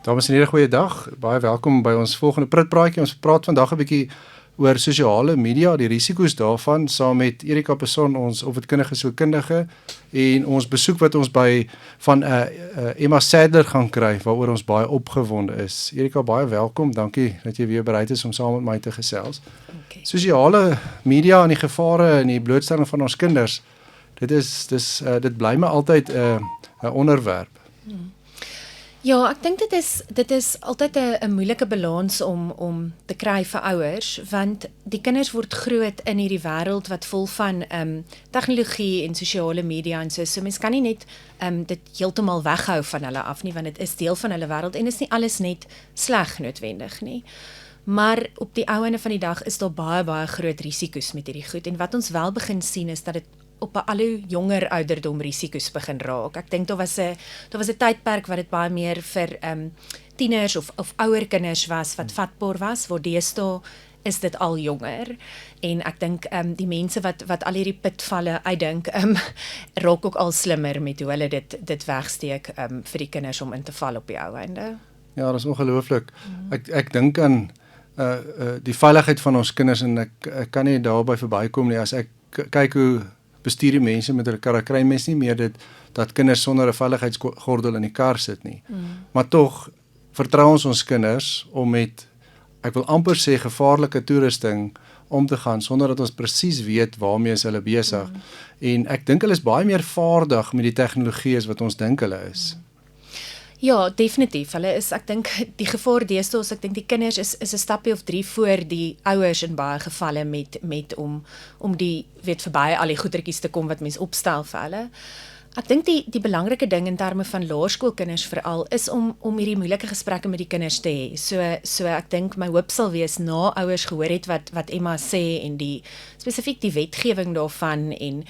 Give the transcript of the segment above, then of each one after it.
Dames en heren, goeiedag. Baie welkom by ons volgende Pritpraatjie. Ons praat vandag 'n bietjie oor sosiale media, die risiko's daarvan, saam met Erika Person, ons opvoedkundige sielkundige, en ons besoek wat ons van Emma Sadler gaan kry, waaroor ons baie opgewonde is. Erika, baie welkom. Dankie dat jy weer bereid is om saam met my te gesels. Okay. Sosiale media en die gevare en die blootstelling van ons kinders, dit bly my altyd 'n onderwerp. Ja, ek dink dit is altyd 'n moeilike balans om te kry vir ouers, want die kinders word groot in hierdie wêreld wat vol van tegnologie en sosiale media en so mens kan nie net dit heeltemal weghou van hulle af nie, want dit is deel van hulle wêreld en is nie alles net sleg noodwendig nie. Maar op die ou einde van die dag is daar baie groot risiko's met hierdie goed, en wat ons wel begin sien is dat dit op 'n al hoe jonger ouderdom risiko's begin raak. Ek dink daar was 'n tydperk wat dit baie meer vir tieners of ouer kinders was wat vatbaar was, waar deesdae is dit al jonger. En ek dink die mense wat al hierdie pitvalle uitdink, raak ook al slimmer met hoe hulle dit wegsteek vir die kinders om in te val op die ou einde. Ja, dat is ongelooflik. Ek dink aan die veiligheid van ons kinders, en ek kan nie daarby verbykom nie. As ek kyk hoe bestuur die mense met hulle karre, kry mens nie meer dat kinders sonder 'n veiligheidsgordel in die kar sit nie. Maar tog vertrou ons kinders om met, ek wil amper sê, gevaarlike toerusting om te gaan, sonder dat ons presies weet waarmee is hulle besig. En ek dink hulle is baie meer vaardig met die tegnologie as wat ons dink hulle is. Ja, definitief. Ek dink die gevaar deesdae, ek dink die kinders is 'n stappie of 3 voor die ouers in baie gevalle met om die verby al die goedertjies te kom wat mens opstel vir hulle. Ek dink die belangrike ding in terme van laerskoolkinders veral is om hierdie moeilike gesprekke met die kinders te hê. So ek dink my hoop sal wees na ouers gehoor het wat Emma sê en spesifiek die wetgewing daarvan en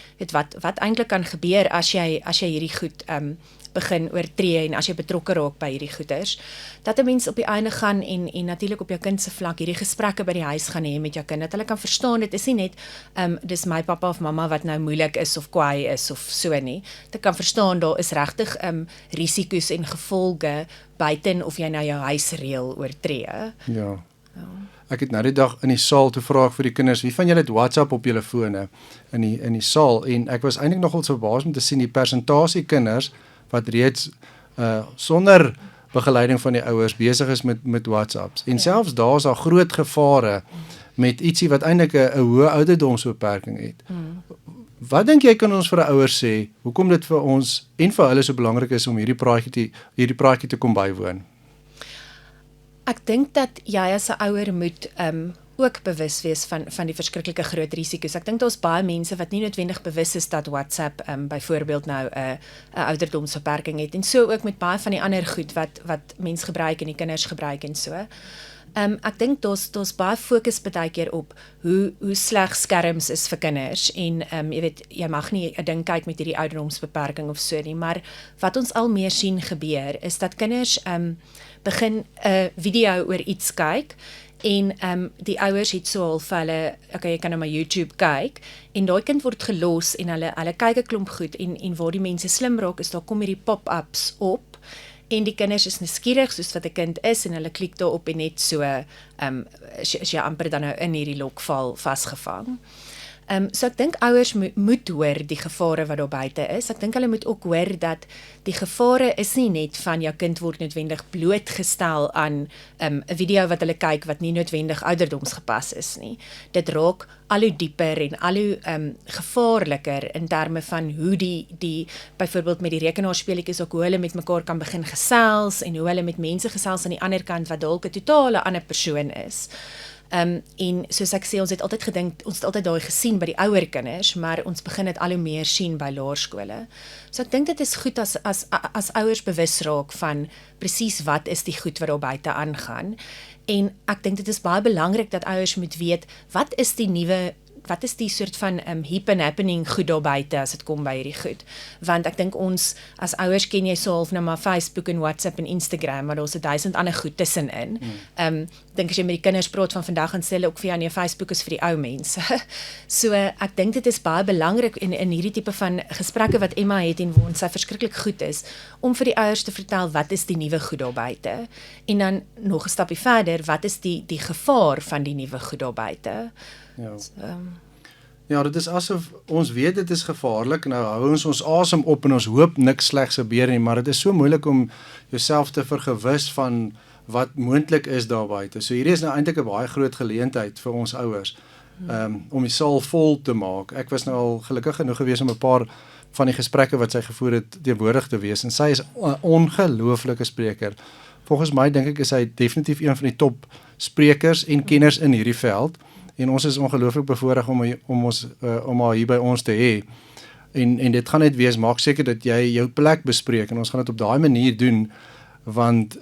wat eintlik kan gebeur as jy hierdie goed begin oortree en as jy betrokke raak by hierdie goeders, dat 'n mens op die einde gaan en natuurlik op jou kind se vlak hierdie gesprekke by die huis gaan hê met jou kind, dat hulle kan verstaan, dit is nie net dis my pappa of mamma wat nou moeilik is of kwaai is of so nie. Dit kan verstaan, daar is regtig risiko's en gevolge buiten of jy nou jou huisreël oortree. Ja. Ek het nou die dag in die saal toe vra ek vir die kinders, wie van julle het WhatsApp op julle fone in die saal, en ek was eintlik nogal verbaas om te sien die persentasie kinders wat reeds sonder begeleiding van die ouers besig is met WhatsApps. En selfs daar is daar groot gevare met ietsie wat eintlik 'n hoë ouderdomsbeperking het. Wat dink jy kan ons vir 'n ouer sê, hoekom dit vir ons en vir hulle so belangrik is om hierdie praatjie te kom bywoon? Ek dink dat jy as 'n ouer moet ook bewus wees van die verskriklike groot risiko's. Ek dink daar's baie mense wat nie noodwendig bewus is dat WhatsApp byvoorbeeld nou 'n ouderdomsbeperking het, en so ook met baie van die ander goed wat mens gebruik en die kinders gebruik en so. Ek dink daar's baie fokus baie keer op hoe sleg skerms is vir kinders, en jy mag nie 'n ding kyk met hierdie ouderdomsbeperking of so nie, maar wat ons al meer sien gebeur is dat kinders begin 'n video oor iets kyk, en die ouers het so al vir hulle, okay, jy kan nou maar YouTube kyk, en daai kind word gelos en hulle kyk 'n klomp goed, en waar die mense slim raak is, daar kom hierdie pop-ups op, en die kinders is nuuskierig soos wat 'n kind is, en hulle klik daarop en net so is jy amper dan nou in hierdie lokval vasgevang. So ek dink ouers moet hoor die gevare wat daar buite is. Ek dink hulle moet ook hoor dat die gevare is nie net van jou kind word noodwendig blootgestel aan 'n video wat hulle kyk wat nie noodwendig ouderdomsgepas is nie. Dit raak al hoe dieper en al hoe gevaarliker in terme van hoe die byvoorbeeld met die rekenaarspeletjies ook hoe hulle met mekaar kan begin gesels, en hoe hulle met mense gesels aan die ander kant wat dalk 'n totale ander persoon is. En soos ek sê, ons het altyd gedink, ons het altyd daai gesien by die ouer kinders, maar ons begin dit al hoe meer sien by laerskole. So ek dink dit is goed as ouers bewus raak van presies wat is die goed wat daar buite aangaan. En ek dink dit is baie belangrik dat ouers moet weet, wat is die nuwe wat is die soort van hip and happening goed daar buite as dit kom by hierdie goed? Want ek dink ons as ouers ken jy so half nou maar Facebook en WhatsApp en Instagram, maar daar's 1000 ander goed tussenin. Dink as jy met die kinders praat van vandag en sê hulle ook vir jou nee, Facebook is vir die ou mense. So ek dink dit is baie belangrik in hierdie tipe van gesprekke wat Emma het en waar ons sy verskriklik goed is, om vir die ouers te vertel wat is die nuwe goed daar buite. En dan nog 'n stapie verder, wat is die gevaar van die nuwe goed daar buite? Ja. So, Ja, dit is asof ons weet dit is gevaarlik, nou hou ons asem op en ons hoop niks slegs gebeur nie, maar dit is so moeilik om jouself te vergewis van wat moontlik is daar buite. So hierdie is nou eintlik 'n baie groot geleentheid vir ons ouers om die saal vol te maak. Ek was nou al gelukkig genoeg gewees om 'n paar van die gesprekke wat sy gevoer het teenwoordig te wees en sy is 'n ongelooflike spreker. Volgens my dink ek is hy definitief een van die top sprekers en kenners in hierdie veld. En ons is ongelooflik bevoorreg om haar hier by ons te hê. En dit gaan net wees, maak seker dat jy jou plek bespreek en ons gaan dit op daai manier doen want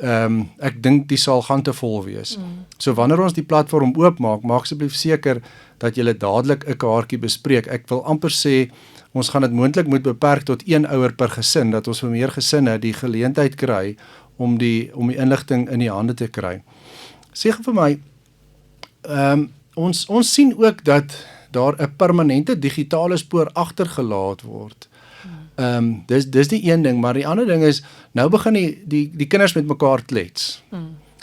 ek dink die saal gaan te vol wees. So wanneer ons die platform oopmaak, maak asseblief seker dat jy dadelik 'n kaartjie bespreek. Ek wil amper sê ons gaan dit moontlik moet beperk tot 1 ouer per gesin, dat ons vir meer gesinne die geleentheid kry om die inligting in die hande te kry. Sê vir my, ons sien ook dat daar 'n permanente digitale spoor agtergelaat word. Dis die een ding, maar die ander ding is, nou begin die kinders met mekaar klets.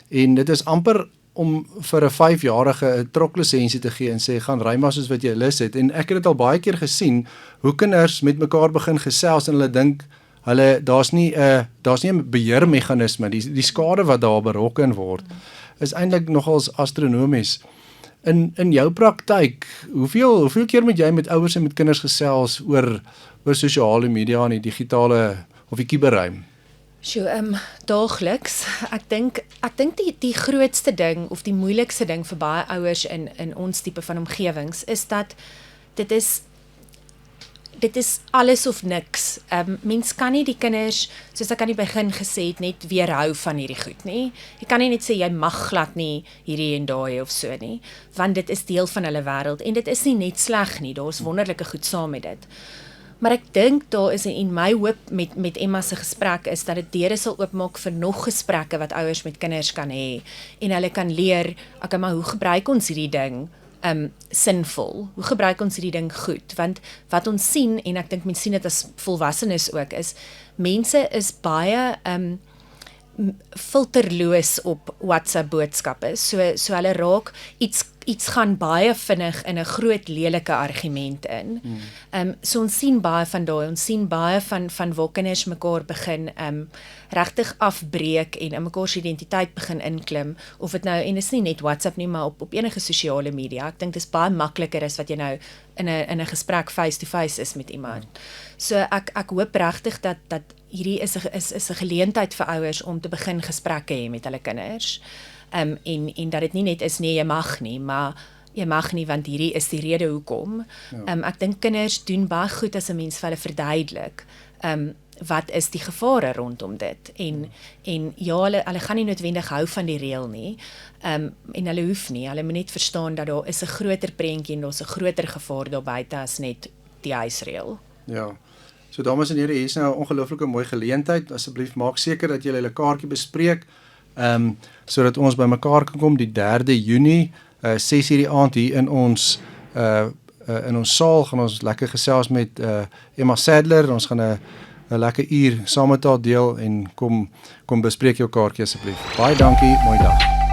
En dit is amper om vir 'n 5-jarige 'n troklisensie te gee en sê, gaan ry maar soos wat jy lus het. En ek het dit al baie keer gesien, hoe kinders met mekaar begin gesels en hulle dink, daar's nie 'n beheermeganisme, die skade wat daar berokken word, is eintlik nogals astronomies. In jou praktyk, hoeveel keer moet jy met ouers en met kinders gesels oor sosiale media en die digitale of die kuberruim? So, daagliks, ek dink die grootste ding of die moeilikste ding vir baie ouers in ons tipe van omgewings is dat dit is alles of niks. Mens kan nie die kinders, soos ek aan die begin gesê het, net weerhou van hierdie goed nie. Jy kan nie net sê jy mag glad nie hierdie en daai of so nie, want dit is deel van hulle wêreld en dit is nie net sleg nie, daar's wonderlike goed saam met dit. Maar ek dink daar is en my hoop met Emma se gesprek is dat dit deure sal oopmaak vir nog gesprekke wat ouers met kinders kan hê en hulle kan leer, okay, maar hoe gebruik ons hierdie ding sinvol? Hoe gebruik ons hierdie ding goed? Want wat ons sien, en ek dink mense sien dit as volwassenes ook, is mense is baie filterloos op WhatsApp boodskappe. So hulle raak iets gaan baie vinnig in 'n groot lelike argument in. So ons sien baie van daai, ons sien baie van waar kinders mekaar begin regtig afbreek en in mekaar se identiteit begin inklim, of dit nou, en dit is nie net WhatsApp nie, maar op enige sosiale media. Ek dink dit is baie makliker as wat jy nou in 'n gesprek face to face is met iemand. So ek hoop regtig dat hierdie is 'n geleentheid vir ouers om te begin gesprekke hê met hulle kinders. En dat dit nie net is nee, jy mag nie, maar jy mag nie want hierdie is die rede hoekom. Ek dink kinders doen baie goed as 'n mens vir hulle verduidelik wat is die gevare rondom dit. En ja, hulle gaan nie noodwendig hou van die reël nie. En hulle hoef nie, hulle moet net verstaan dat daar is 'n groter prentjie en daar's 'n groter gevaar daar buite as net die huisreël. Ja. So dames en here, hier is nou 'n ongelooflike mooi geleentheid. Asseblief maak seker dat julle 'n kaartjie bespreek, sodat ons by mekaar kan kom die 3de Junie, 6:00 die aand hier in ons saal, gaan ons lekker gesels met Emma Sadler. Ons gaan 'n lekker uur saam met haar deel en kom bespreek jou kaartjie asseblief. Baie dankie, mooi dag.